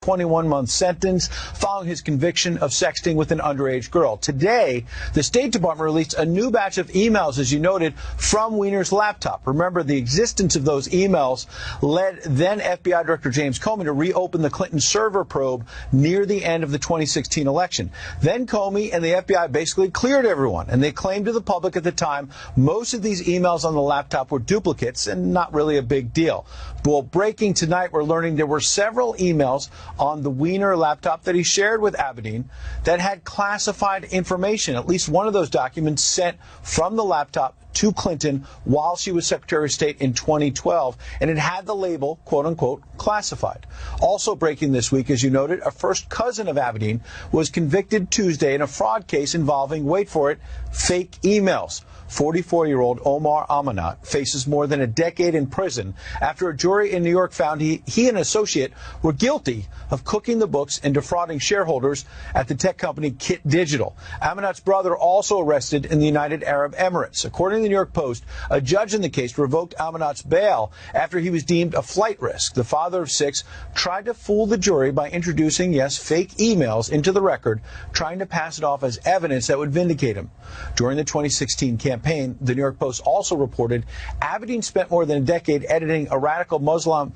21-month sentence following his conviction of sexting with an underage girl. Today, the State Department released a new batch of emails, as you noted, from Weiner's laptop. Remember, the existence of those emails led then FBI Director James Comey to reopen the Clinton server probe near the end of the 2016 election. Then Comey and the FBI basically cleared everyone, and they claimed to the public at the time most of these emails on the laptop were duplicates and not really a big deal. Well, breaking tonight, we're learning there were several emails on the Weiner laptop that he shared with Abedin that had classified information. At least one of those documents sent from the laptop to Clinton while she was Secretary of State in 2012, and it had the label, quote-unquote, classified. Also breaking this week, as you noted, a first cousin of Abedin was convicted Tuesday in a fraud case involving, wait for it, fake emails. 44-year-old Omar Amanat faces more than a decade in prison after a jury in New York found he and an associate were guilty of cooking the books and defrauding shareholders at the tech company Kit Digital. Amanat's brother also arrested in the United Arab Emirates. According to the New York Post, a judge in the case revoked Amanat's bail after he was deemed a flight risk. The father of 6 tried to fool the jury by introducing, yes, fake emails into the record, trying to pass it off as evidence that would vindicate him. During the 2016 campaign, the New York Post also reported Abedin spent more than a decade editing a radical Muslim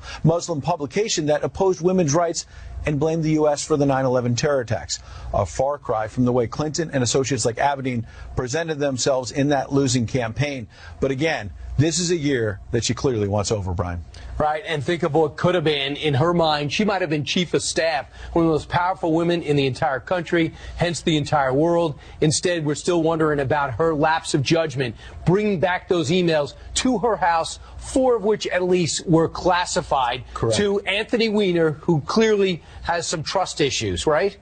publication that opposed women's rights and blamed the U.S. for the 9/11 terror attacks. A far cry from the way Clinton and associates like Abedin presented themselves in that losing campaign. But again, this is a year that she clearly wants over, Brian. Right, and think of what could have been. In her mind, she might have been chief of staff, one of the most powerful women in the entire country, hence the entire world. Instead, we're still wondering about her lapse of judgment, bringing back those emails to her house, 4 of which at least were classified. Correct. To Anthony Weiner, who clearly has some trust issues, right?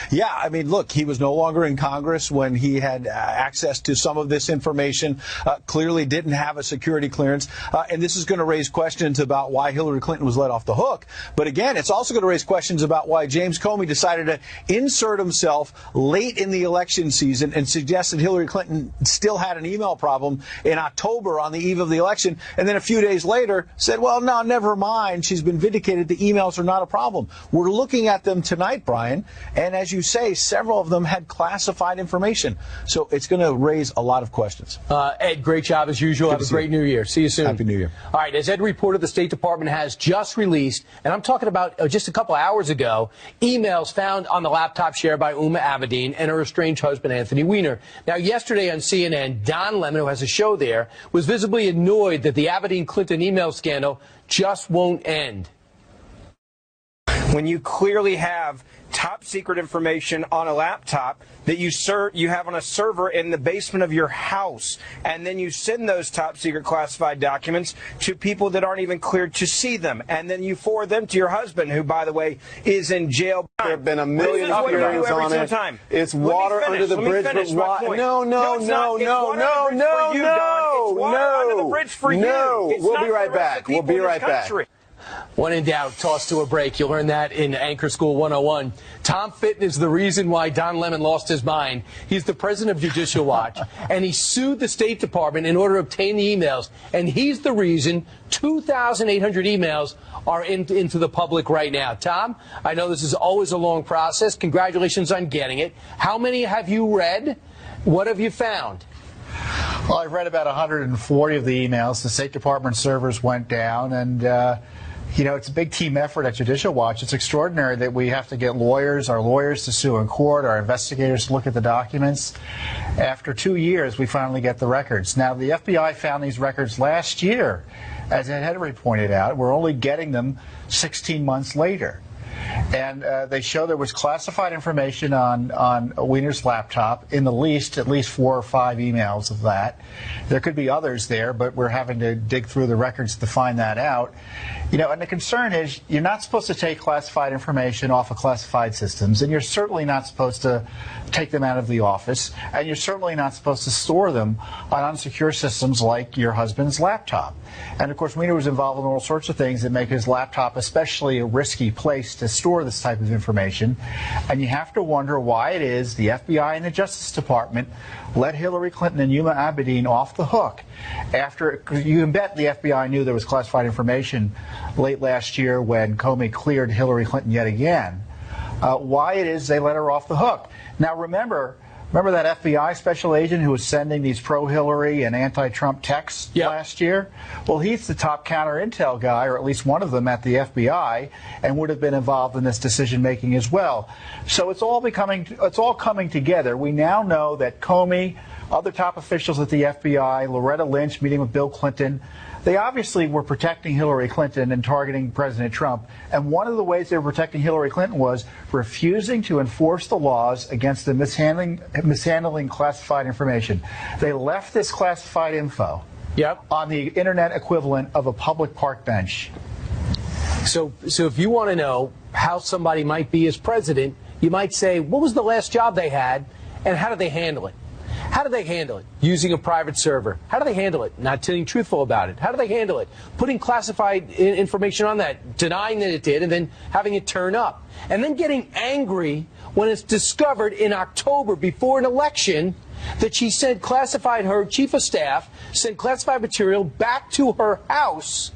Yeah, I mean, look, he was no longer in Congress when he had access to some of this information, clearly didn't have a security clearance, and this is going to raise questions about why Hillary Clinton was let off the hook. But again, it's also going to raise questions about why James Comey decided to insert himself late in the election season and suggest that Hillary Clinton still had an email problem in October on the eve of the election, and then a few days later said, well, no, never mind, she's been vindicated, the emails are not a problem. We're looking at them tonight, Brian, and as you say, several of them had classified information. So it's going to raise a lot of questions. Ed, great job as usual. Have a great New Year. See you soon. Happy New Year. All right, as Ed reported, the State Department has just released, and I'm talking about just a couple hours ago, emails found on the laptop shared by Uma Abedin and her estranged husband, Anthony Weiner. Now, yesterday on CNN, Don Lemon, who has a show there, was visibly annoyed that the Abedin-Clinton email scandal just won't end. When you clearly have top secret information on a laptop that you have on a server in the basement of your house, and then you send those top secret classified documents to people that aren't even cleared to see them, and then you forward them to your husband, who, by the way, is in jail. There have been a million hearings on it. Time. It's water under the bridge. No, we'll be right back. We'll be right back. When in doubt, toss to a break. You'll learn that in Anchor School 101. Tom Fitton is the reason why Don Lemon lost his mind. He's the president of Judicial Watch, and he sued the State Department in order to obtain the emails. And he's the reason 2,800 emails are into the public right now. Tom, I know this is always a long process. Congratulations on getting it. How many have you read? What have you found? Well, I've read about 140 of the emails. The State Department servers went down, and you know, it's a big team effort at Judicial Watch. It's extraordinary that we have to get our lawyers to sue in court, our investigators to look at the documents. After 2 years, we finally get the records. Now, the FBI found these records last year, as Ed Henry pointed out. We're only getting them 16 months later. And they show there was classified information on Weiner's laptop, in the least, at least 4 or 5 emails of that. There could be others there, but we're having to dig through the records to find that out. You know, and the concern is you're not supposed to take classified information off of classified systems, and you're certainly not supposed to take them out of the office, and you're certainly not supposed to store them on unsecure systems like your husband's laptop. And of course, Weiner was involved in all sorts of things that make his laptop especially a risky place to store store this type of information. And you have to wonder why it is the FBI and the Justice Department let Hillary Clinton and Huma Abedin off the hook after, you can bet the FBI knew there was classified information late last year when Comey cleared Hillary Clinton yet again. Why it is they let her off the hook. Now remember that FBI special agent who was sending these pro-Hillary and anti-Trump texts last year? Well, he's the top counter-intel guy, or at least one of them at the FBI, and would have been involved in this decision-making as well. So it's all coming together. We now know that Comey, other top officials at the FBI, Loretta Lynch meeting with Bill Clinton, they obviously were protecting Hillary Clinton and targeting President Trump. And one of the ways they were protecting Hillary Clinton was refusing to enforce the laws against the mishandling classified information. They left this classified info on the internet equivalent of a public park bench. So if you want to know how somebody might be as president, you might say, what was the last job they had and how did they handle it? How do they handle it? Using a private server. How do they handle it? Not being truthful about it. How do they handle it? Putting classified information on that, denying that it did, and then having it turn up. And then getting angry when it's discovered in October before an election that she sent classified, her chief of staff sent classified material back to her house.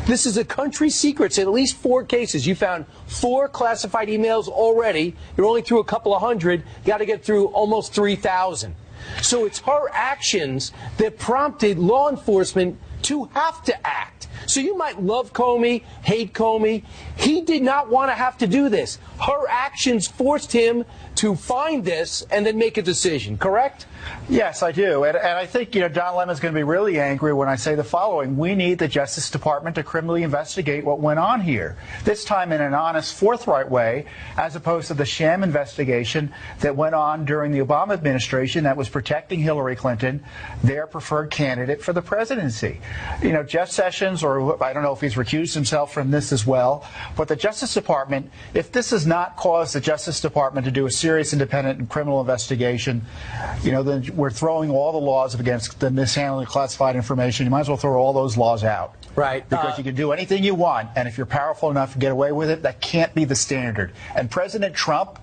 This is a country secret. In at least 4 cases. You found 4 classified emails already. You're only through a couple of hundred. You got to get through almost 3,000. So it's her actions that prompted law enforcement to have to act. So you might love Comey, hate Comey. He did not want to have to do this. Her actions forced him to find this and then make a decision, correct? Yes, I do. And I think, Don Lemon's going to be really angry when I say the following. We need the Justice Department to criminally investigate what went on here, this time in an honest, forthright way, as opposed to the sham investigation that went on during the Obama administration that was protecting Hillary Clinton, their preferred candidate for the presidency. Jeff Sessions, or I don't know if he's recused himself from this as well, but the Justice Department, if this has not caused the Justice Department to do a serious independent and criminal investigation, then we're throwing all the laws against the mishandling of classified information. You might as well throw all those laws out. Right. Because you can do anything you want, and if you're powerful enough to get away with it, that can't be the standard. And President Trump,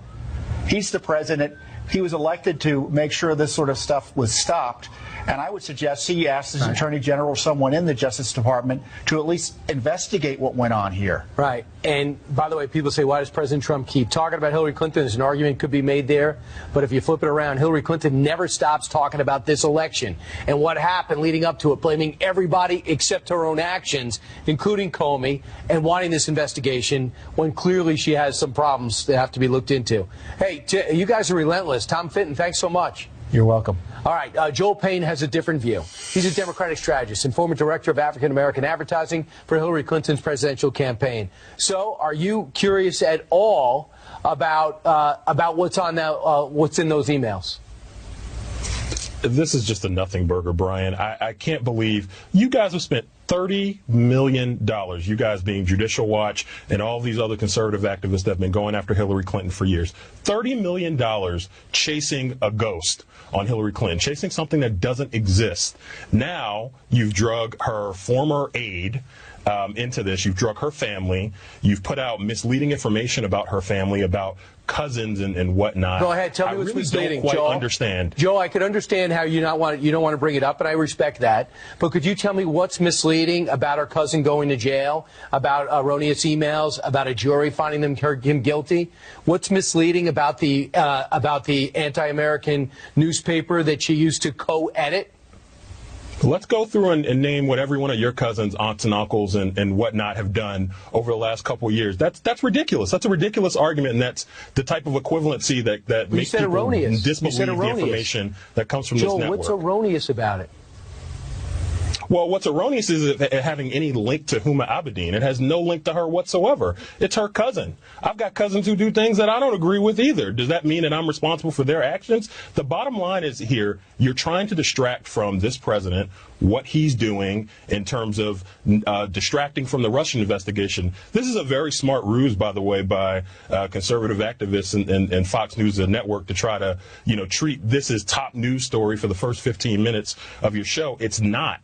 he's the president. He was elected to make sure this sort of stuff was stopped. And I would suggest he asked his Attorney General or someone in the Justice Department to at least investigate what went on here. Right. And by the way, people say, why does President Trump keep talking about Hillary Clinton? There's an argument could be made there. But if you flip it around, Hillary Clinton never stops talking about this election and what happened leading up to it, blaming everybody except her own actions, including Comey, and wanting this investigation when clearly she has some problems that have to be looked into. Hey, you guys are relentless. Tom Fitton, thanks so much. You're welcome. All right, Joel Payne has a different view. He's a Democratic strategist and former director of African-American advertising for Hillary Clinton's presidential campaign. So, are you curious at all about what's on what's in those emails? This is just a nothing burger, Brian. I can't believe you guys have spent $30 million, you guys being Judicial Watch and all these other conservative activists that have been going after Hillary Clinton for years. $30 million chasing a ghost on Hillary Clinton, chasing something that doesn't exist. Now you've drug her former aide into this. You've drug her family. You've put out misleading information about her family, about cousins and whatnot. Go ahead, tell me what's misleading, Joel. I really don't quite understand. Joel, I could understand how you don't want to bring it up, and I respect that. But could you tell me what's misleading about her cousin going to jail, about erroneous emails, about a jury finding him guilty? What's misleading about the anti-American newspaper that she used to co-edit? Let's go through and name what every one of your cousins, aunts and uncles and whatnot have done over the last couple of years. That's ridiculous. That's a ridiculous argument, and that's the type of equivalency that makes people disbelieve the information that comes from this network. Joel, what's erroneous about it? Well, what's erroneous is it having any link to Huma Abedin. It has no link to her whatsoever. It's her cousin. I've got cousins who do things that I don't agree with either. Does that mean that I'm responsible for their actions? The bottom line is here, you're trying to distract from this president what he's doing in terms of distracting from the Russian investigation. This is a very smart ruse, by the way, by conservative activists and Fox News Network to try to, treat this as top news story for the first 15 minutes of your show. It's not.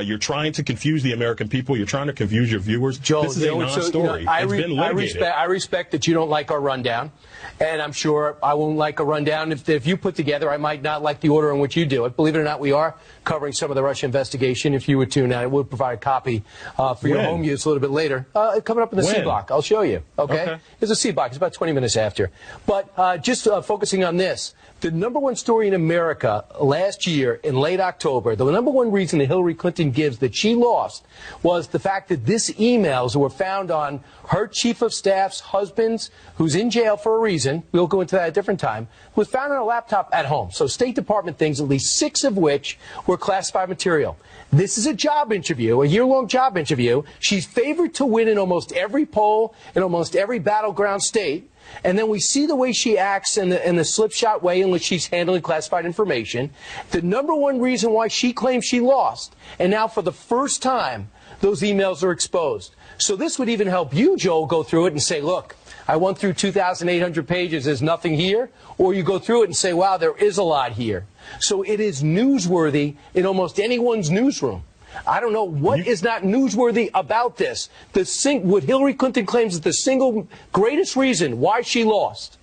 You're trying to confuse the American people. You're trying to confuse your viewers. Joel, this is a non-story. It's been litigated. I respect that you don't like our rundown, and I'm sure I won't like a rundown if you put together. I might not like the order in which you do it. Believe it or not, we are covering some of the Russia investigation. If you would tune in, I would provide a copy for your home use a little bit later. Coming up in the C block. I'll show you. Okay? There's a C block. It's about 20 minutes after. But just focusing on this. The #1 story in America last year in late October, the #1 reason that Hillary Clinton gives that she lost was the fact that these emails were found on her chief of staff's husband's, who's in jail for a reason, we'll go into that at a different time, was found on a laptop at home. So State Department things, at least 6 of which were classified material. This is a job interview, a year-long job interview. She's favored to win in almost every poll, in almost every battleground state. And then we see the way she acts and the slipshod way in which she's handling classified information. The #1 reason why she claims she lost. And now for the first time, those emails are exposed. So this would even help you, Joel, go through it and say, look, I went through 2,800 pages. There's nothing here. Or you go through it and say, wow, there is a lot here. So it is newsworthy in almost anyone's newsroom. I don't know what is not newsworthy about this. What Hillary Clinton claims is the single greatest reason why she lost.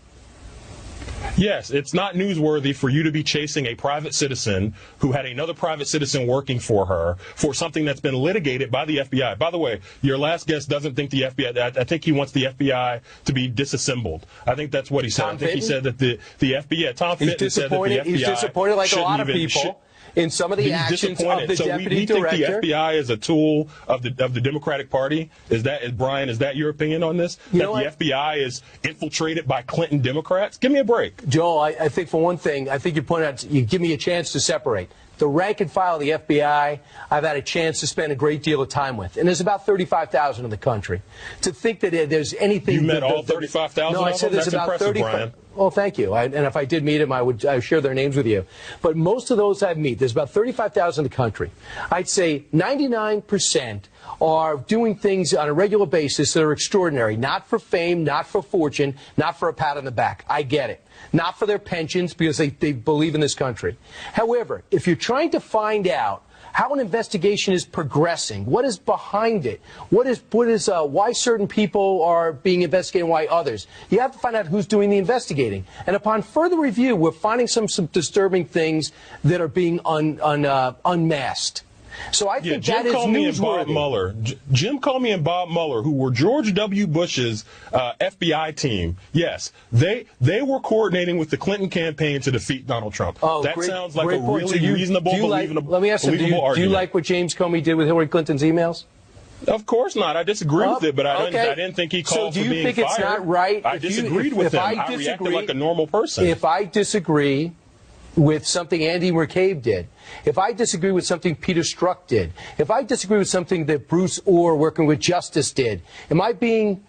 Yes, it's not newsworthy for you to be chasing a private citizen who had another private citizen working for her for something that's been litigated by the FBI. By the way, your last guest doesn't think the FBI, I think he wants the FBI to be disassembled. I think that's what he said. I think he said that the FBI, Tom Fitton said that the FBI He's disappointed like a lot of people. In some of the actions of the deputy director. We think the FBI is a tool of the Democratic Party. Brian, is that your opinion on this? The FBI is infiltrated by Clinton Democrats? Give me a break. Joel, I think for one thing, I think you pointed out, you give me a chance to separate. The rank and file of the FBI, I've had a chance to spend a great deal of time with. And there's about 35,000 in the country. To think that there's anything... You met all 35,000 No, I said there's about 35. Brian. Well, thank you. And if I did meet them, I would share their names with you. But most of those I've met, there's about 35,000 in the country. I'd say 99% are doing things on a regular basis that are extraordinary. Not for fame, not for fortune, not for a pat on the back. I get it. Not for their pensions, because they believe in this country. However, if you're trying to find out how an investigation is progressing, what is behind it, why certain people are being investigated and why others, you have to find out who's doing the investigating. And upon further review, we're finding some disturbing things that are being unmasked. So I think that is newsworthy. Jim Comey and Bob Mueller, who were George W. Bush's FBI team, yes, they were coordinating with the Clinton campaign to defeat Donald Trump. That sounds like a really reasonable, believable Let me ask you, do you like what James Comey did with Hillary Clinton's emails? Of course not. I disagree with it, but I didn't think he called for being fired. So do you think it's not right? I disagreed with him. I reacted like a normal person. If I disagree with something Andy McCabe did, if I disagree with something Peter Strzok did, if I disagree with something that Bruce Orr working with Justice did, am I being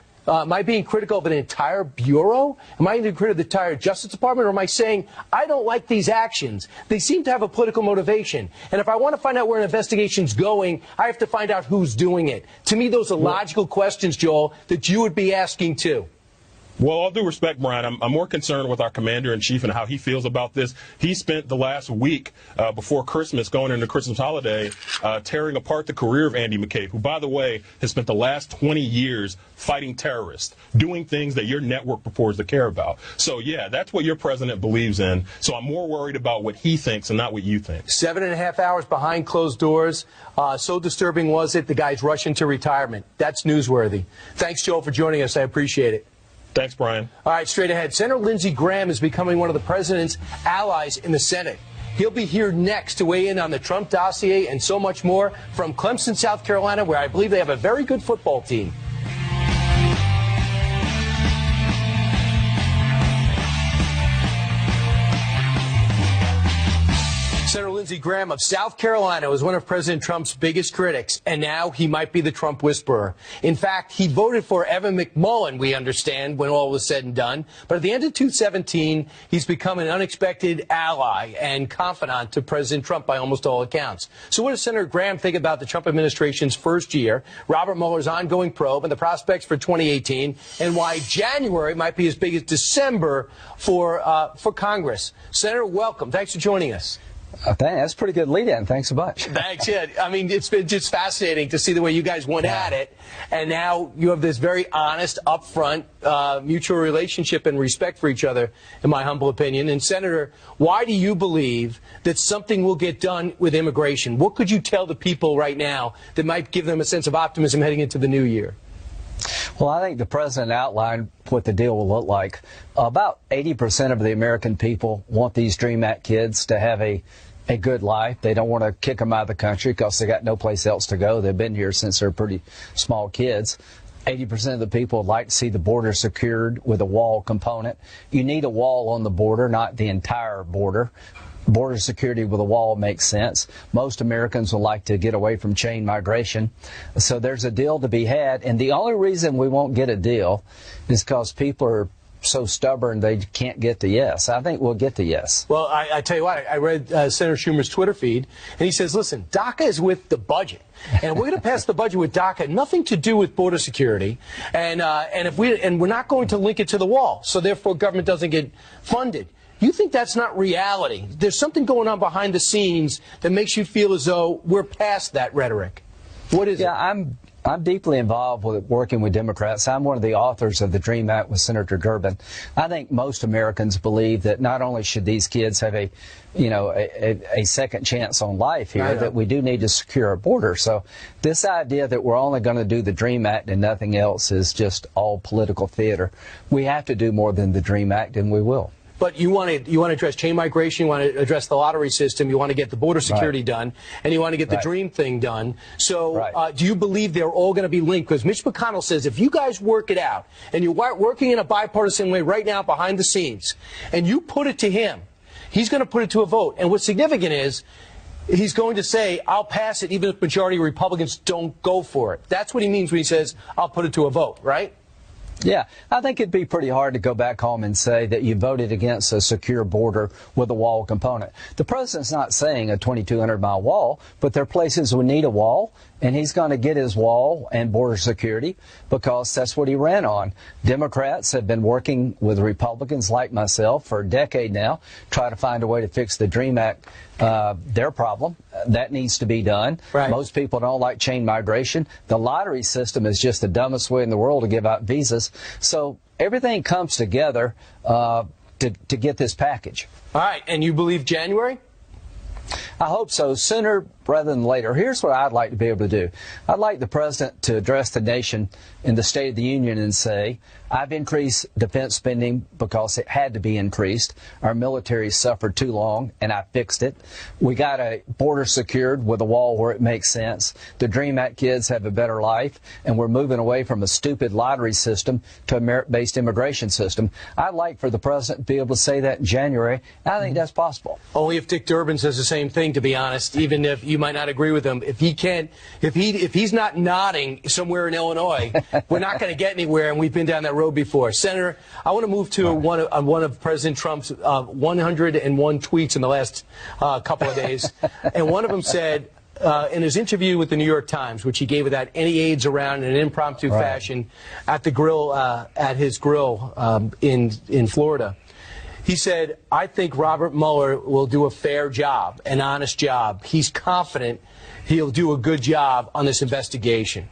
critical of an entire bureau? Am I being critical of the entire Justice Department? Or am I saying, I don't like these actions? They seem to have a political motivation. And if I want to find out where an investigation's going, I have to find out who's doing it. To me, those are logical questions, Joel, that you would be asking too. Well, all due respect, Brian, I'm more concerned with our commander-in-chief and how he feels about this. He spent the last week before Christmas, going into Christmas holiday, tearing apart the career of Andy McCabe, who, by the way, has spent the last 20 years fighting terrorists, doing things that your network purports to care about. So, yeah, that's what your president believes in. So I'm more worried about what he thinks and not what you think. 7.5 hours behind closed doors. So disturbing was it, the guy's rushing to retirement. That's newsworthy. Thanks, Joel, for joining us. I appreciate it. Thanks, Brian. All right, straight ahead. Senator Lindsey Graham is becoming one of the president's allies in the Senate. He'll be here next to weigh in on the Trump dossier and so much more from Clemson, South Carolina, where I believe they have a very good football team. Senator Lindsey Graham of South Carolina was one of President Trump's biggest critics, and now he might be the Trump whisperer. In fact, he voted for Evan McMullin, we understand, when all was said and done. But at the end of 2017, he's become an unexpected ally and confidant to President Trump by almost all accounts. So what does Senator Graham think about the Trump administration's first year, Robert Mueller's ongoing probe, and the prospects for 2018, and why January might be as big as December for Congress? Senator, welcome. Thanks for joining us. I think that's a pretty good lead-in. Thanks a bunch. Thanks. Yeah, I mean, it's been just fascinating to see the way you guys went at it, and now you have this very honest, upfront, mutual relationship and respect for each other, in my humble opinion. And Senator, why do you believe that something will get done with immigration? What could you tell the people right now that might give them a sense of optimism heading into the new year? Well, I think the president outlined what the deal will look like. About 80% of the American people want these DREAM Act kids to have a good life. They don't want to kick them out of the country because they got no place else to go. They've been here since they're pretty small kids. 80% of the people would like to see the border secured with a wall component. You need a wall on the border, not the entire border. Border security with a wall makes sense. Most Americans would like to get away from chain migration. So there's a deal to be had. And the only reason we won't get a deal is because people are so stubborn they can't get the yes. I think we'll get the yes. Well, I tell you what, I read Senator Schumer's Twitter feed, and he says, listen, DACA is with the budget. And we're going to pass the budget with DACA, nothing to do with border security. And we're not going to link it to the wall. So therefore, government doesn't get funded. You think that's not reality? There's something going on behind the scenes that makes you feel as though we're past that rhetoric. What is it? Yeah, I'm deeply involved with working with Democrats. I'm one of the authors of the DREAM Act with Senator Durbin. I think most Americans believe that not only should these kids have a second chance on life here, that we do need to secure our border. So this idea that we're only going to do the DREAM Act and nothing else is just all political theater. We have to do more than the DREAM Act, and we will. But you want to address chain migration, you want to address the lottery system, you want to get the border security done, and you want to get the DREAM thing done. So do you believe they're all going to be linked? Because Mitch McConnell says if you guys work it out, and you're working in a bipartisan way right now behind the scenes, and you put it to him, he's going to put it to a vote. And what's significant is he's going to say, I'll pass it even if majority of Republicans don't go for it. That's what he means when he says, I'll put it to a vote, right? Yeah, I think it'd be pretty hard to go back home and say that you voted against a secure border with a wall component. The president's not saying a 2,200-mile wall, but there are places we need a wall, and he's going to get his wall and border security because that's what he ran on. Democrats have been working with Republicans like myself for a decade now, try to find a way to fix the DREAM Act, their problem. That needs to be done. Right. Most people don't like chain migration. The lottery system is just the dumbest way in the world to give out visas. So everything comes together to get this package. All right, and you believe January? I hope so, sooner rather than later. Here's what I'd like to be able to do. I'd like the president to address the nation in the State of the Union and say, I've increased defense spending because it had to be increased. Our military suffered too long, and I fixed it. We got a border secured with a wall where it makes sense. The DREAM Act kids have a better life, and we're moving away from a stupid lottery system to a merit-based immigration system. I'd like for the president to be able to say that in January. I think that's possible. Only if Dick Durbin says the same thing, to be honest, even if you might not agree with him. If he's not nodding somewhere in Illinois, we're not going to get anywhere, and we've been down that road before. Senator, I want to move to one of President Trump's 101 tweets in the last couple of days. And one of them said, in his interview with the New York Times, which he gave without any aides around in an impromptu fashion at the grill, at his grill in Florida, he said, I think Robert Mueller will do a fair job, an honest job. He's confident he'll do a good job on this investigation.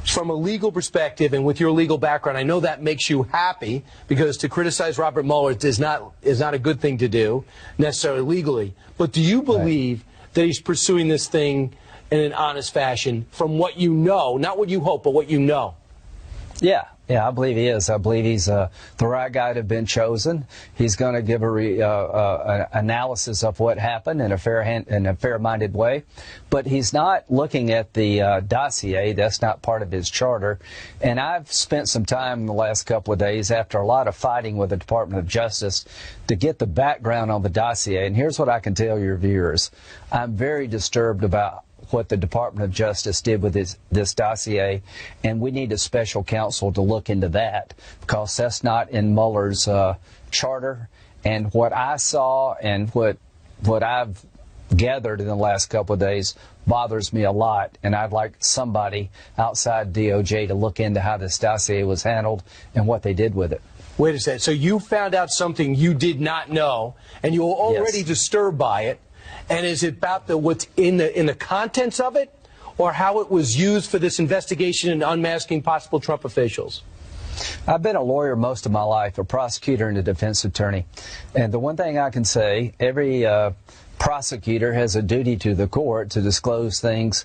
From a legal perspective and with your legal background, I know that makes you happy because to criticize Robert Mueller is not a good thing to do, necessarily legally. But do you believe that he's pursuing this thing in an honest fashion from what you know, not what you hope, but what you know? Yeah, I believe he is. I believe he's the right guy to have been chosen. He's going to give an analysis of what happened in a fair-minded way. But he's not looking at the dossier. That's not part of his charter. And I've spent some time in the last couple of days, after a lot of fighting with the Department of Justice, to get the background on the dossier. And here's what I can tell your viewers. I'm very disturbed about what the Department of Justice did with this dossier, and we need a special counsel to look into that because that's not in Mueller's charter. And what I saw and what I've gathered in the last couple of days bothers me a lot, and I'd like somebody outside DOJ to look into how this dossier was handled and what they did with it. Wait a second. So you found out something you did not know, and you were already disturbed by it. And is it about what's in the contents of it, or how it was used for this investigation and unmasking possible Trump officials? I've been a lawyer most of my life, a prosecutor and a defense attorney. And the one thing I can say, every prosecutor has a duty to the court to disclose things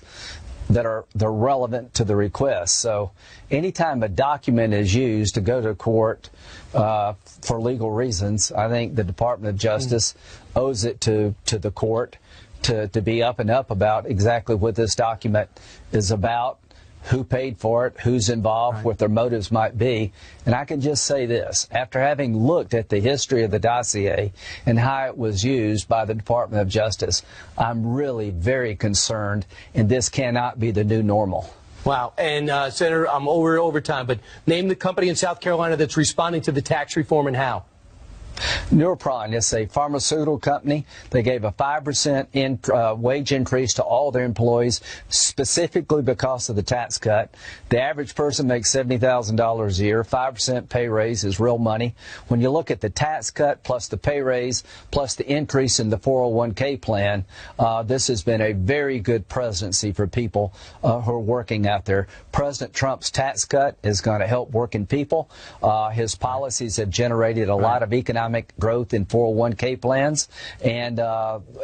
that are relevant to the request. So anytime a document is used to go to court for legal reasons, I think the Department of Justice owes it to the court to be up and up about exactly what this document is about, who paid for it, who's involved, what their motives might be. And I can just say this, after having looked at the history of the dossier and how it was used by the Department of Justice, I'm really very concerned, and this cannot be the new normal. Wow. And, Senator, I'm over time, but name the company in South Carolina that's responding to the tax reform and how. Neuropron is a pharmaceutical company. They gave a 5% wage increase to all their employees specifically because of the tax cut. The average person makes $70,000 a year. 5% pay raise is real money. When you look at the tax cut plus the pay raise plus the increase in the 401k plan, this has been a very good presidency for people who are working out there. President Trump's tax cut is going to help working people. His policies have generated a lot of economic growth in 401k plans, and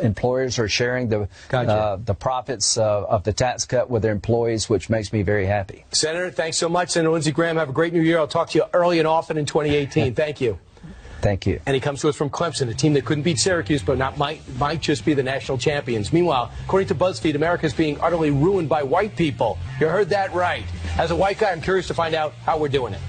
employers are sharing the profits of the tax cut with their employees, which makes me very happy. Senator, thanks so much. Senator Lindsey Graham, have a great new year. I'll talk to you early and often in 2018. Thank you. Thank you. And he comes to us from Clemson, a team that couldn't beat Syracuse, but might just be the national champions. Meanwhile, according to BuzzFeed, America is being utterly ruined by white people. You heard that right. As a white guy, I'm curious to find out how we're doing it.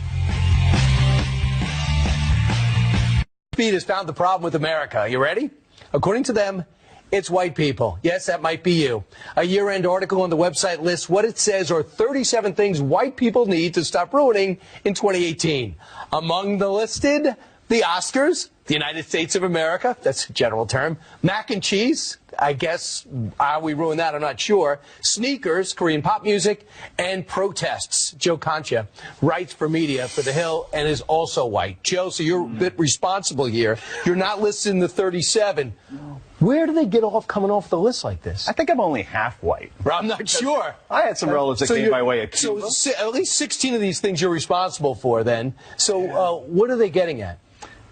BuzzFeed has found the problem with America. Are you ready? According to them, it's white people. Yes, that might be you. A year-end article on the website lists what it says are 37 things white people need to stop ruining in 2018. Among the listed, the Oscars, the United States of America, that's a general term, mac and cheese, I guess how we ruin that, I'm not sure, sneakers, Korean pop music, and protests. Joe Concha writes for media for The Hill and is also white. Joe, so you're a bit responsible here. You're not listed in the 37. Where do they get off coming off the list like this? I think I'm only half white. I'm not sure. I had some relatives that came by way of Cuba. So at least 16 of these things you're responsible for then. So what are they getting at?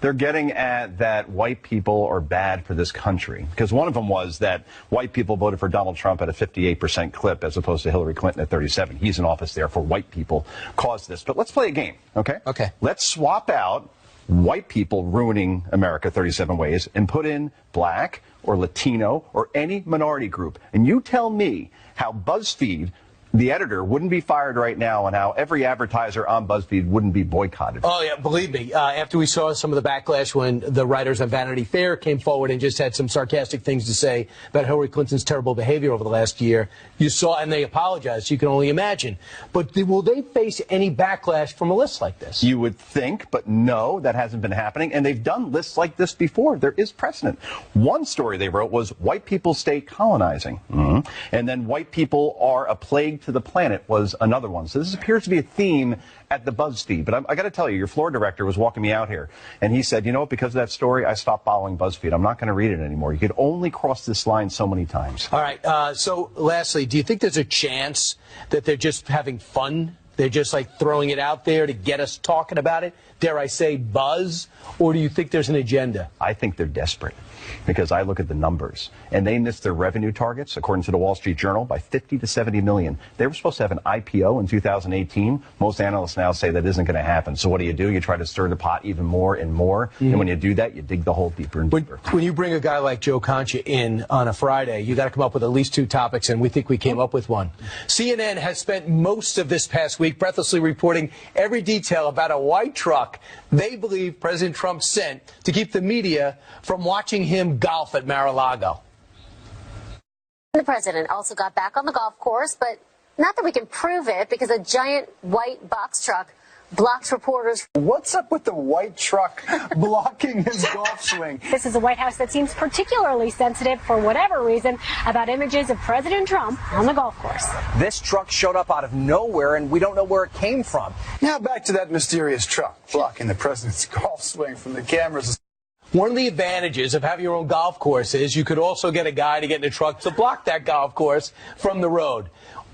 They're getting at that white people are bad for this country. Because one of them was that white people voted for Donald Trump at a 58% clip as opposed to Hillary Clinton at 37. He's in office, therefore white people caused this. But let's play a game, okay? Okay. Let's swap out white people ruining America 37 ways and put in black or Latino or any minority group. And you tell me how BuzzFeed, the editor, wouldn't be fired right now and how every advertiser on BuzzFeed wouldn't be boycotted. Oh, yeah, believe me. After we saw some of the backlash when the writers on Vanity Fair came forward and just had some sarcastic things to say about Hillary Clinton's terrible behavior over the last year, you saw, and they apologized. You can only imagine. But will they face any backlash from a list like this? You would think, but no, that hasn't been happening. And they've done lists like this before. There is precedent. One story they wrote was white people stay colonizing. And then white people are a plague to the planet was another one. So this appears to be a theme at the BuzzFeed. But I got to tell you, your floor director was walking me out here, and he said, you know what, because of that story, I stopped following BuzzFeed. I'm not going to read it anymore. You could only cross this line so many times. All right. So lastly, do you think there's a chance that they're just having fun? They're just like throwing it out there to get us talking about it? Dare I say buzz? Or do you think there's an agenda? I think they're desperate because I look at the numbers and they missed their revenue targets, according to the Wall Street Journal, by 50 to 70 million. They were supposed to have an IPO in 2018. Most analysts now say that isn't going to happen. So what do? You try to stir the pot even more and more. And when you do that, you dig the hole deeper and deeper. When you bring a guy like Joe Concha in on a Friday, you got to come up with at least two topics, and we think we came up with one. CNN has spent most of this past week breathlessly reporting every detail about a white truck they believe President Trump sent to keep the media from watching him golf at Mar-a-Lago. The president also got back on the golf course, but not that we can prove it because a giant white box truck blocks reporters. What's up with the white truck blocking his golf swing? This is a White House that seems particularly sensitive, for whatever reason, about images of President Trump on the golf course. This truck showed up out of nowhere, and we don't know where it came from. Now back to that mysterious truck blocking the president's golf swing from the cameras. One of the advantages of having your own golf course is you could also get a guy to get in a truck to block that golf course from the road.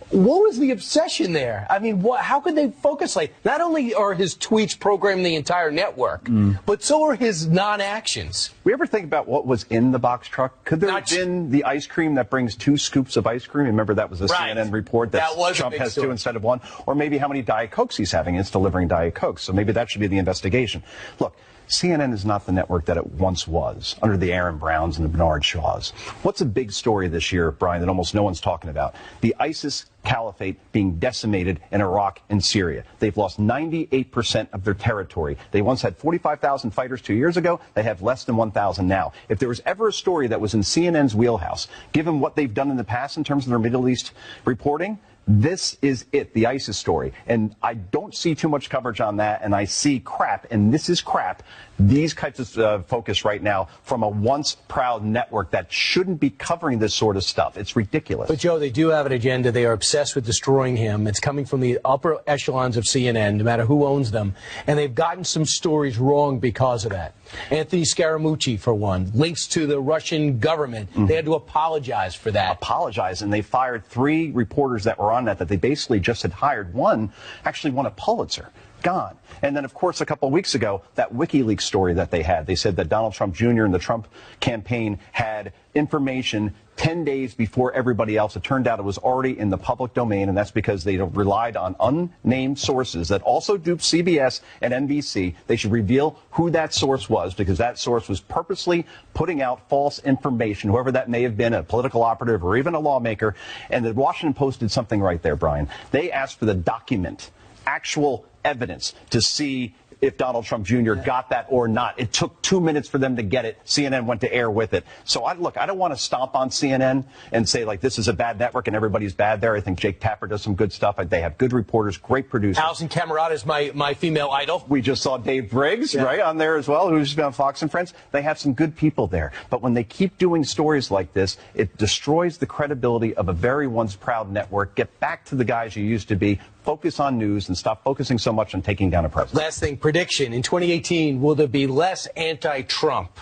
What was the obsession there? I mean, how could they focus? Like, not only are his tweets programming the entire network, but so are his non-actions. We ever think about what was in the box truck? Could there have been the ice cream that brings 2 scoops of ice cream? Remember, that was a CNN report that Trump has 2 instead of 1. Or maybe how many Diet Cokes he's having. It's delivering Diet Cokes. So maybe that should be the investigation. Look, CNN is not the network that it once was, under the Aaron Browns and the Bernard Shaws. What's a big story this year, Brian, that almost no one's talking about? The ISIS caliphate being decimated in Iraq and Syria. They've lost 98% of their territory. They once had 45,000 fighters 2 years ago. They have less than 1,000 now. If there was ever a story that was in CNN's wheelhouse, given what they've done in the past in terms of their Middle East reporting, this is it, the ISIS story. And I don't see too much coverage on that, and I see crap, and this is crap, these types of focus right now from a once proud network that shouldn't be covering this sort of stuff. It's ridiculous. But, Joe, they do have an agenda. They are obsessed with destroying him. It's coming from the upper echelons of CNN, no matter who owns them. And they've gotten some stories wrong because of that. Anthony Scaramucci, for one, links to the Russian government. They had to apologize for that. Apologize, and they fired 3 reporters that were on that they basically just had hired. One actually won a Pulitzer. Gone. And then, of course, a couple of weeks ago, that WikiLeaks story that they had. They said that Donald Trump Jr. and the Trump campaign had information 10 days before everybody else. It turned out it was already in the public domain, and that's because they relied on unnamed sources that also duped CBS and NBC. They should reveal who that source was, because that source was purposely putting out false information, whoever that may have been, a political operative or even a lawmaker. And the Washington Post did something right there, Brian. They asked for the document, actual evidence to see if Donald Trump Jr. got that or not. It took 2 minutes for them to get it. CNN went to air with it. So I don't want to stomp on CNN and say, like, this is a bad network and everybody's bad there. I think Jake Tapper does some good stuff. They have good reporters, great producers. Alison Camerata is my female idol. We just saw Dave Briggs, right, on there as well, who's been on Fox and Friends. They have some good people there. But when they keep doing stories like this, it destroys the credibility of a very once proud network. Get back to the guys you used to be. Focus on news and stop focusing so much on taking down a president. Last thing, prediction. In 2018, will there be less anti-Trump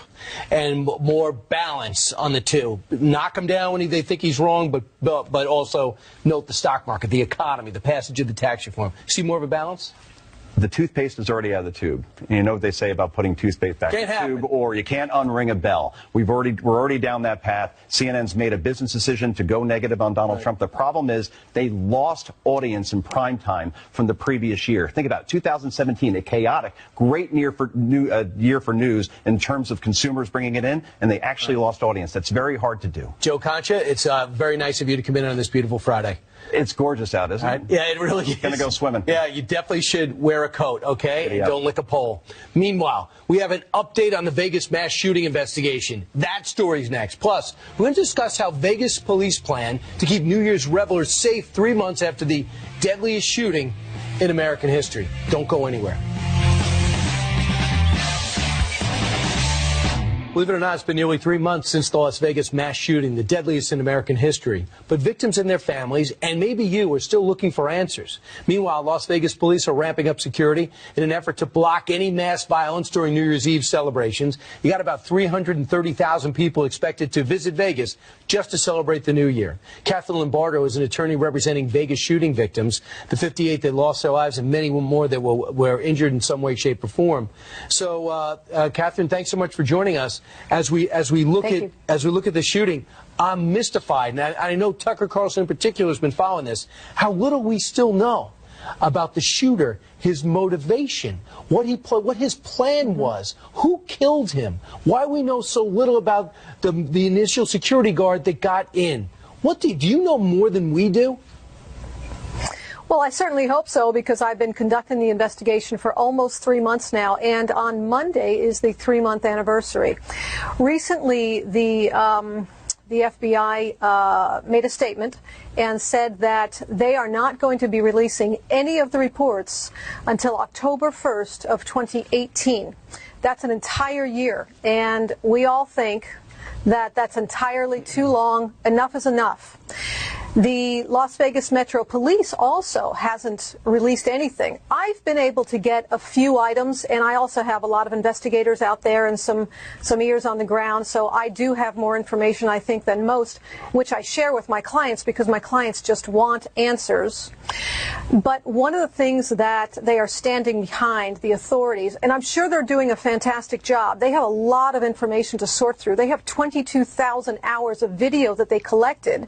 and more balance on the two? Knock him down when they think he's wrong, but also note the stock market, the economy, the passage of the tax reform. See more of a balance? The toothpaste is already out of the tube. And you know what they say about putting toothpaste back in the tube, or you can't unring a bell. We're already down that path. CNN's made a business decision to go negative on Donald Trump. The problem is they lost audience in prime time from the previous year. Think about it, 2017, a chaotic, great year for news in terms of consumers bringing it in, and they actually lost audience. That's very hard to do. Joe Concha, it's very nice of you to come in on this beautiful Friday. It's gorgeous out, isn't it? Yeah, it really is. Gonna go swimming. Yeah, you definitely should wear a coat, okay? And don't lick a pole. Meanwhile, we have an update on the Vegas mass shooting investigation. That story's next. Plus, we're going to discuss how Vegas police plan to keep New Year's revelers safe 3 months after the deadliest shooting in American history. Don't go anywhere. Believe it or not, it's been nearly 3 months since the Las Vegas mass shooting, the deadliest in American history. But victims and their families, and maybe you, are still looking for answers. Meanwhile, Las Vegas police are ramping up security in an effort to block any mass violence during New Year's Eve celebrations. You got about 330,000 people expected to visit Vegas just to celebrate the new year. Kathleen Lombardo is an attorney representing Vegas shooting victims, the 58 that lost their lives and many more that were injured in some way, shape, or form. So, Kathleen, thanks so much for joining us. As we look at the shooting, I'm mystified, and I know Tucker Carlson in particular has been following this. How little we still know about the shooter, his motivation, what his plan was, who killed him, why we know so little about the initial security guard that got in. Do you know more than we do? Well, I certainly hope so, because I've been conducting the investigation for almost 3 months now, and on Monday is the 3-month anniversary. Recently, the FBI made a statement and said that they are not going to be releasing any of the reports until October 1st of 2018. That's an entire year, and we all think that that's entirely too long. Enough is enough. The Las Vegas Metro Police also hasn't released anything. I've been able to get a few items, and I also have a lot of investigators out there and some ears on the ground, so I do have more information, I think, than most, which I share with my clients because my clients just want answers. But one of the things that they are standing behind, the authorities, and I'm sure they're doing a fantastic job. They have a lot of information to sort through. They have 22,000 hours of video that they collected,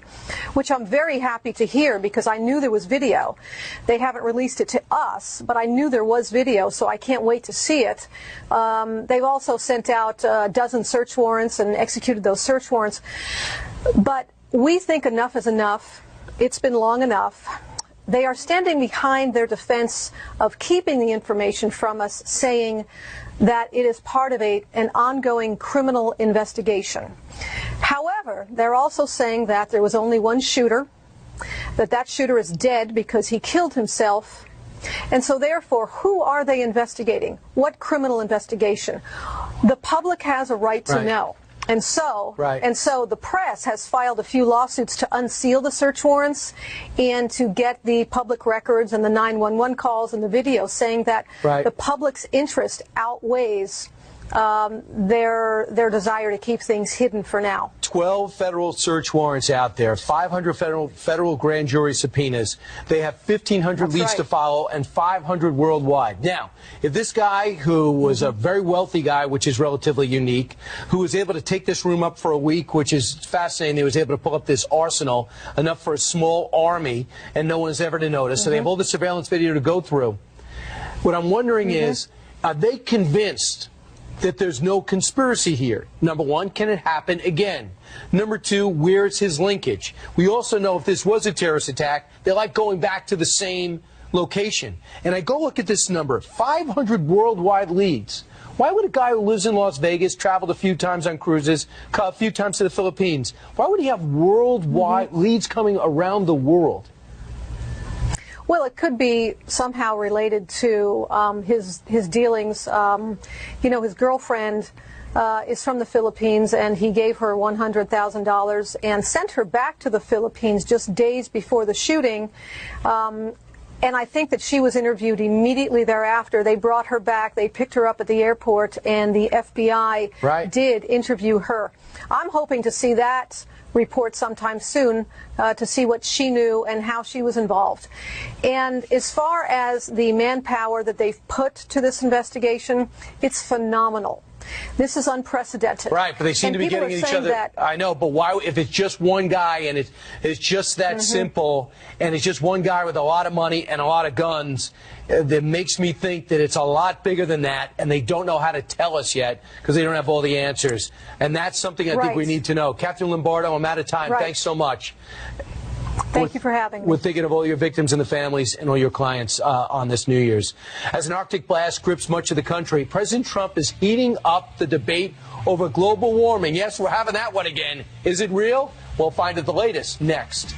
which I'm very happy to hear because I knew there was video. They haven't released it to us, but I knew there was video, so I can't wait to see it. They've also sent out a dozen search warrants and executed those search warrants. But we think enough is enough. It's been long enough. They are standing behind their defense of keeping the information from us, saying that it is part of an ongoing criminal investigation. However, they're also saying that there was only one shooter, that shooter is dead because he killed himself. And so therefore, who are they investigating? What criminal investigation? The public has a right to know. And so the press has filed a few lawsuits to unseal the search warrants and to get the public records and the 911 calls and the video, saying that the public's interest outweighs their desire to keep things hidden for now. 12 federal search warrants out there, 500 federal grand jury subpoenas. They have 1,500 leads to follow and 500 worldwide. Now, if this guy, who was a very wealthy guy, which is relatively unique, who was able to take this room up for a week, which is fascinating, he was able to pull up this arsenal, enough for a small army, and no one's ever to notice. So they have all the surveillance video to go through. What I'm wondering is, are they convinced that there's no conspiracy here? Number one, can it happen again? Number two, where's his linkage? We also know if this was a terrorist attack, they like going back to the same location. And I go look at this number, 500 worldwide leads. Why would a guy who lives in Las Vegas, traveled a few times on cruises, a few times to the Philippines, why would he have worldwide leads coming around the world? Well, it could be somehow related to his dealings. You know, his girlfriend is from the Philippines, and he gave her $100,000 and sent her back to the Philippines just days before the shooting. And I think that she was interviewed immediately thereafter. They brought her back. They picked her up at the airport, and the FBI did interview her. I'm hoping to see that report sometime soon to see what she knew and how she was involved. And as far as the manpower that they've put to this investigation, it's phenomenal. This is unprecedented. Right, but they seem to be getting at each other. I know, but why, if it's just one guy and it's just that simple, and it's just one guy with a lot of money and a lot of guns, that makes me think that it's a lot bigger than that, and they don't know how to tell us yet because they don't have all the answers. And that's something I think we need to know. Captain Lombardo, I'm out of time. Thanks so much. Thank you for having me. We're thinking of all your victims and the families and all your clients on this New Year's. As an Arctic blast grips much of the country, President Trump is heating up the debate over global warming. Yes, we're having that one again. Is it real? We'll find out the latest next.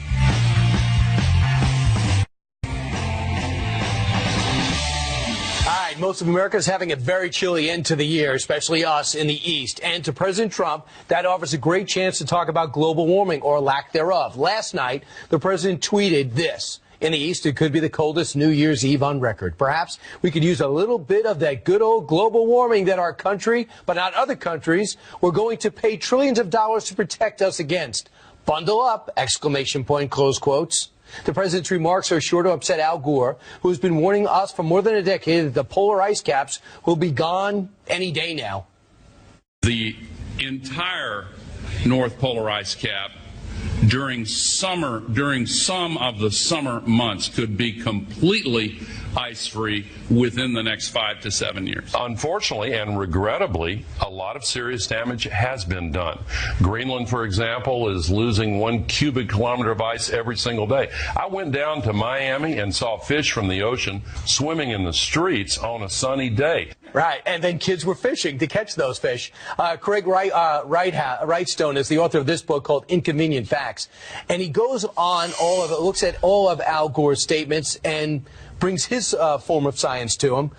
Most of America is having a very chilly end to the year, especially us in the East. And to President Trump, that offers a great chance to talk about global warming or lack thereof. Last night, the president tweeted this. In the East, it could be the coldest New Year's Eve on record. Perhaps we could use a little bit of that good old global warming that our country, but not other countries, we're going to pay trillions of dollars to protect us against. Bundle up! Exclamation point, close quotes. The president's remarks are sure to upset Al Gore, who has been warning us for more than a decade that the polar ice caps will be gone any day now. The entire North Polar ice cap during some of the summer months could be completely ice-free within the next 5 to 7 years. Unfortunately and regrettably, a lot of serious damage has been done. Greenland, for example, is losing 1 cubic kilometer of ice every single day. I went down to Miami and saw fish from the ocean swimming in the streets on a sunny day. Right, and then kids were fishing to catch those fish. Craig Wrightstone is the author of this book called Inconvenient Facts, and he goes on looks at all of Al Gore's statements and brings his form of science to him.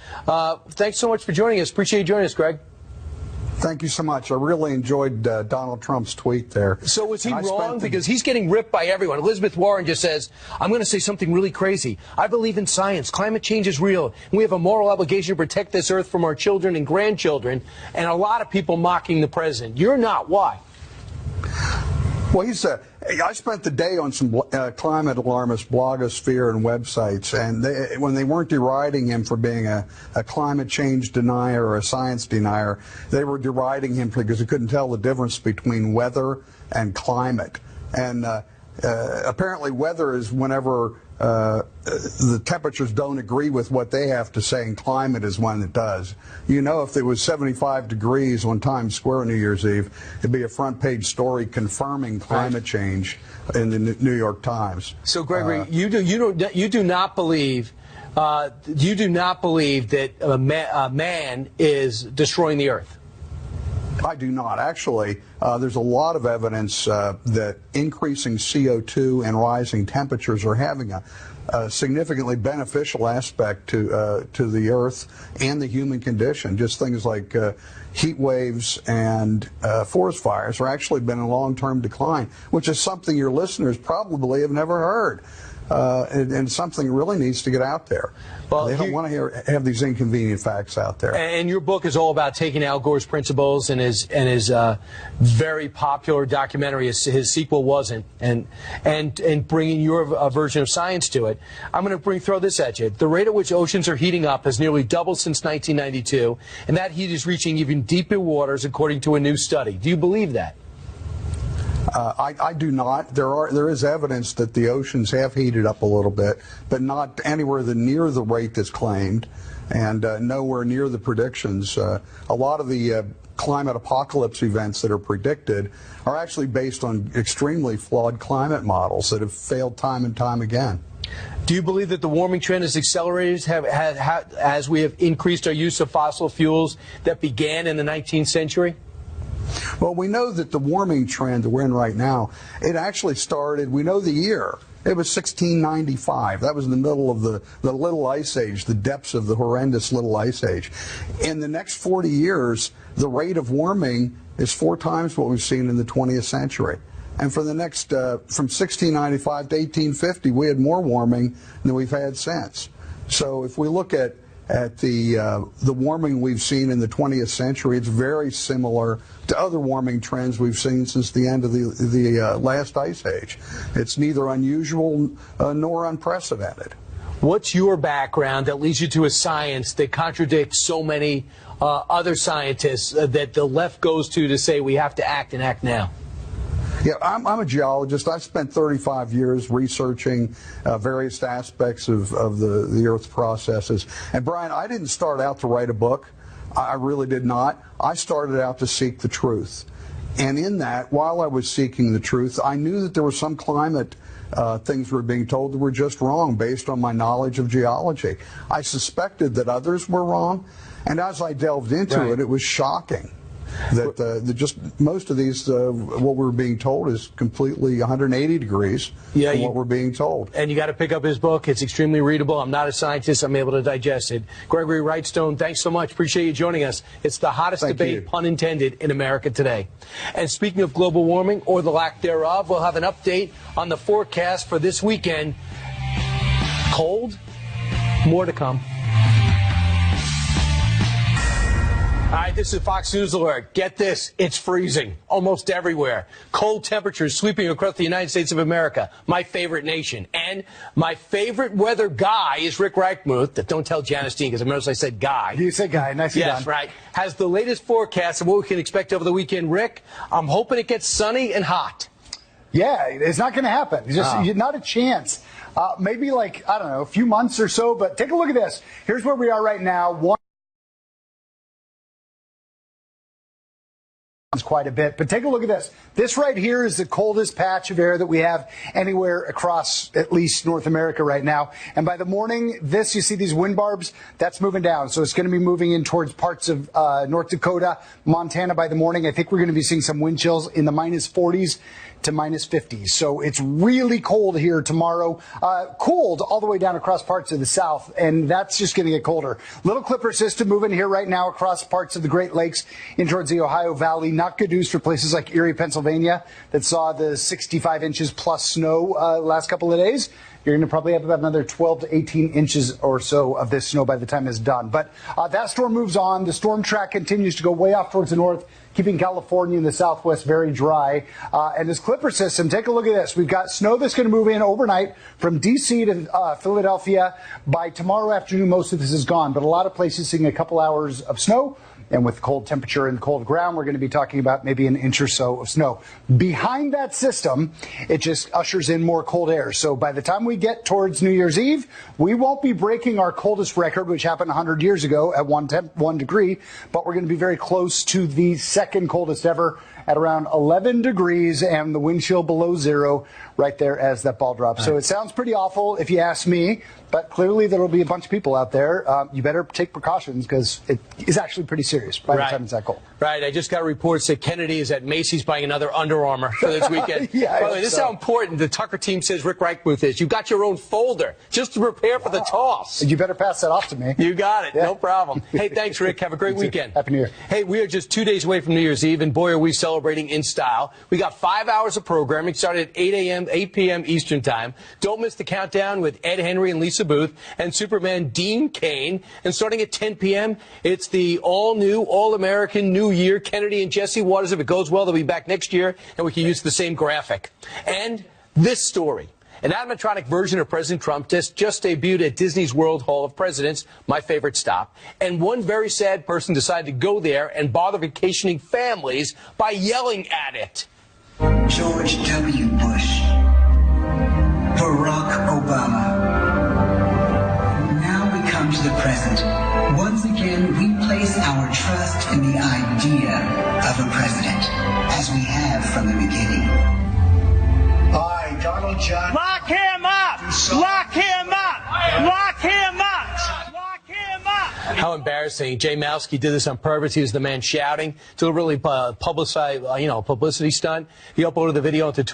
Thanks so much for joining us. Appreciate you joining us, Greg. Thank you so much. I really enjoyed Donald Trump's tweet there. So was he wrong? Because he's getting ripped by everyone. Elizabeth Warren just says, I'm going to say something really crazy. I believe in science. Climate change is real. And we have a moral obligation to protect this earth from our children and grandchildren. And a lot of people mocking the president. You're not. Why? Well, I spent the day on some climate alarmist blogosphere and websites, and when they weren't deriding him for being a climate change denier or a science denier, they were deriding him because he couldn't tell the difference between weather and climate. And apparently weather is whenever the temperatures don't agree with what they have to say, and climate is when it does. You know, if it was 75 degrees on Times Square New Year's Eve, it'd be a front page story confirming climate change in the New York Times. So, Gregory, you do not believe that a man is destroying the earth? I do not. Actually, there's a lot of evidence that increasing CO2 and rising temperatures are having a significantly beneficial aspect to the Earth and the human condition. Just things like heat waves and forest fires are actually been in long-term decline, which is something your listeners probably have never heard. And something really needs to get out there. Well, they don't want to have these inconvenient facts out there. And your book is all about taking Al Gore's principles and his very popular documentary, his sequel wasn't, and bringing your version of science to it. I'm going to throw this at you. The rate at which oceans are heating up has nearly doubled since 1992, and that heat is reaching even deeper waters, according to a new study. Do you believe that? I do not. There is evidence that the oceans have heated up a little bit, but not anywhere near the rate that's claimed, and nowhere near the predictions. A lot of the climate apocalypse events that are predicted are actually based on extremely flawed climate models that have failed time and time again. Do you believe that the warming trend has accelerated as we have increased our use of fossil fuels that began in the 19th century? Well, we know that the warming trend that we're in right now, it actually started, we know the year. It was 1695. That was in the middle of the Little Ice Age, the depths of the horrendous Little Ice Age. In the next 40 years, the rate of warming is 4 times what we've seen in the 20th century. And for the next, from 1695 to 1850, we had more warming than we've had since. So if we look at the warming we've seen in the 20th century, it's very similar to other warming trends we've seen since the end of the last ice age. It's neither unusual nor unprecedented. What's your background that leads you to a science that contradicts so many other scientists that the left goes to say we have to act and act now? Yeah, I'm a geologist. I've spent 35 years researching various aspects of the Earth's processes. And Brian, I didn't start out to write a book. I really did not. I started out to seek the truth. And in that, while I was seeking the truth, I knew that there were some climate things we were being told that were just wrong based on my knowledge of geology. I suspected that others were wrong. And as I delved into it, it was shocking. That just most of these, what we're being told is completely 180 degrees from what we're being told. And you got to pick up his book. It's extremely readable. I'm not a scientist. I'm able to digest it. Gregory Wrightstone, thanks so much. Appreciate you joining us. It's the hottest debate, pun intended, in America today. And speaking of global warming, or the lack thereof, we'll have an update on the forecast for this weekend. Cold? More to come. All right, this is Fox News Alert. Get this, it's freezing almost everywhere. Cold temperatures sweeping across the United States of America, my favorite nation. And my favorite weather guy is Rick Reichmuth. Don't tell Janice Dean, because I noticed I said guy. You said guy, nicely done. Yes, right. Has the latest forecast of what we can expect over the weekend. Rick, I'm hoping it gets sunny and hot. Yeah, it's not going to happen. It's just not a chance. Maybe like, I don't know, a few months or so, but take a look at this. Here's where we are right now. quite a bit. But take a look at this. This right here is the coldest patch of air that we have anywhere across at least North America right now. And by the morning, you see these wind barbs, that's moving down. So it's going to be moving in towards parts of North Dakota, Montana by the morning. I think we're going to be seeing some wind chills in the minus 40s to minus 50s. So it's really cold here tomorrow. Cold all the way down across parts of the south, and that's just going to get colder. Little Clipper system moving here right now across parts of the Great Lakes in towards the Ohio Valley. Not good news for places like Erie, Pennsylvania, that saw the 65 inches plus snow last couple of days. You're going to probably have about another 12 to 18 inches or so of this snow by the time it's done. But that storm moves on. The storm track continues to go way off towards the north, keeping California and the southwest very dry. And this Clipper system, take a look at this. We've got snow that's going to move in overnight from D.C. to Philadelphia. By tomorrow afternoon, most of this is gone, but a lot of places seeing a couple hours of snow. And with cold temperature and cold ground, we're going to be talking about maybe an inch or so of snow. Behind that system, it just ushers in more cold air. So by the time we get towards New Year's Eve, we won't be breaking our coldest record, which happened 100 years ago at 1 degree, but we're going to be very close to the second coldest ever at around 11 degrees and the wind chill below zero right there as that ball drops. So it sounds pretty awful if you ask me, but clearly there will be a bunch of people out there. You better take precautions because it is actually pretty serious by the time it's that cold. Right. I just got reports that Kennedy is at Macy's buying another Under Armour for this weekend. Yeah, by the way, this is how important the Tucker team says Rick Reichmuth is. You got your own folder just to prepare for the toss. You better pass that off to me. You got it. Yeah. No problem. Hey, thanks, Rick. Have a great weekend. Happy New Year. Hey, we are just 2 days away from New Year's Eve, and boy, are we celebrating in style. We got 5 hours of programming started at 8 p.m. Eastern Time. Don't miss the countdown with Ed Henry and Lisa Booth and Superman Dean Cain. And starting at 10 p.m., it's the all-new, all-American New Year. Kennedy and Jesse Waters, if it goes well, they'll be back next year, and we can use the same graphic. And this story. An animatronic version of President Trump just debuted at Disney's World Hall of Presidents, my favorite stop. And one very sad person decided to go there and bother vacationing families by yelling at it. George W. Bush. Barack Obama. Now we come to the present. Once again, we place our trust in the idea of a president, as we have from the beginning. I, Donald John. Lock him up! Lock him up! Lock him up! Lock him up! How embarrassing. Jay Mowski did this on purpose. He was the man shouting to really publicity stunt. He uploaded the video onto Twitter.